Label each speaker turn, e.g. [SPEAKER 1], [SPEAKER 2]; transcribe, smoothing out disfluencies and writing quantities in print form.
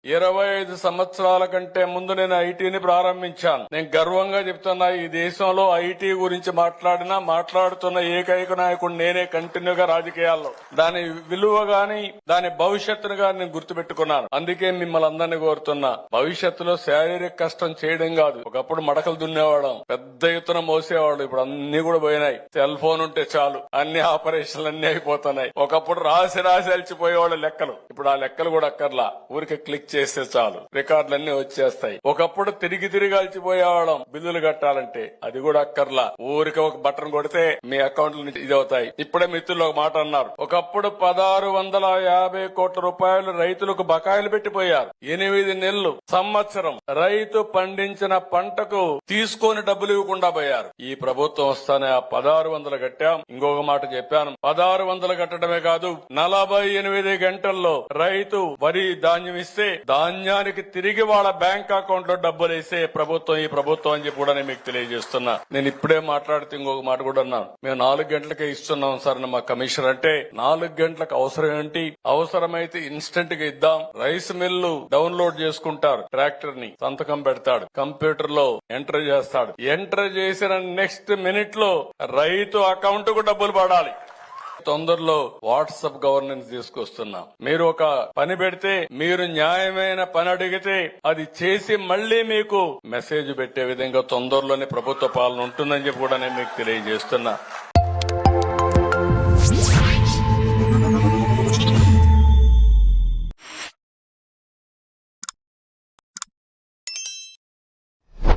[SPEAKER 1] 25 సంవత్సరాల కంటే ముందు నేను ఐటీని ప్రారంభించాను. నేను గర్వంగా చెప్తున్నా, ఈ దేశంలో ఐటీ గురించి మాట్లాడుతున్న ఏకైక నాయకుడు నేనే. కంటిన్యూగా రాజకీయాల్లో దాని విలువ గాని దాని భవిష్యత్తును గాని నేను గుర్తుపెట్టుకున్నాను. అందుకే మిమ్మల్ని అందరినీ కోరుతున్నా, భవిష్యత్తులో శారీరక కష్టం చేయడం కాదు. ఒకప్పుడు మడకలు దున్నేవాళ్ళం, పెద్ద ఎత్తున మోసేవాళ్ళు, ఇప్పుడు అన్ని కూడా పోయినాయి. సెల్ ఫోన్ ఉంటే చాలు అన్ని ఆపరేషన్లు అన్ని అయిపోతున్నాయి. ఒకప్పుడు రాసి అలిచిపోయేవాళ్ళు లెక్కలు, ఇప్పుడు ఆ లెక్కలు కూడా అక్కర్లా, ఊరికి క్లిక్ చేస్తే చాలు రికార్డులన్నీ వచ్చేస్తాయి. ఒకప్పుడు తిరిగి అలిచిపోయేవాళ్ళం బిల్లులు కట్టాలంటే, అది కూడా అక్కర్లా, ఊరికి ఒక బటన్ కొడితే మీ అకౌంట్లు ఇది అవుతాయి. ఇప్పుడే మిత్రులు ఒక మాట అన్నారు, ఒకప్పుడు 1650 కోట్ల రూపాయలు రైతులకు బకాయిలు పెట్టిపోయారు. 8 నెలలు సంవత్సరం రైతు పండించిన పంటకు తీసుకొని డబ్బులు ఇవ్వకుండా పోయారు. ఈ ప్రభుత్వం వస్తానే ఆ 1600 కట్టాం. ఇంకొక మాట చెప్పాను, 1600 కట్టడమే కాదు, 48 గంటల్లో రైతు వరి ధాన్యం ఇస్తే ధాన్యానికి తిరిగి వాళ్ళ బ్యాంక్ అకౌంట్ లో డబ్బులు వేసే ప్రభుత్వం ఈ ప్రభుత్వం అని చెప్పి కూడా నేను మీకు తెలియజేస్తున్నా. నేను ఇప్పుడే మాట్లాడితే ఇంకొక మాట కూడా అన్నాను, మేము 4 గంటలకే ఇస్తున్నాం సార్ మా కమిషనర్ అంటే. 4 గంటలకు అవసరం ఏంటి? అవసరమైతే ఇన్స్టెంట్ గా ఇద్దాం. రైస్ మిల్లు డౌన్లోడ్ చేసుకుంటారు, ట్రాక్టర్ ని సంతకం పెడతాడు, కంప్యూటర్ లో ఎంటర్ చేస్తాడు. ఎంటర్ చేసిన నెక్స్ట్ మినిట్ లో రైతు అకౌంట్ కు డబ్బులు పడాలి. తొందరలో వాట్సాప్ గవర్నెన్స్ తీసుకొస్తున్నాం. మీరు ఒక పని పెడితే, మీరు న్యాయమైన పని అడిగితే అది చేసి మళ్లీ మీకు మెసేజ్ పెట్టే విధంగా తొందరలోనే ప్రభుత్వ పాలన ఉంటుందని చెప్పి కూడా నేను మీకు తెలియజేస్తున్నా.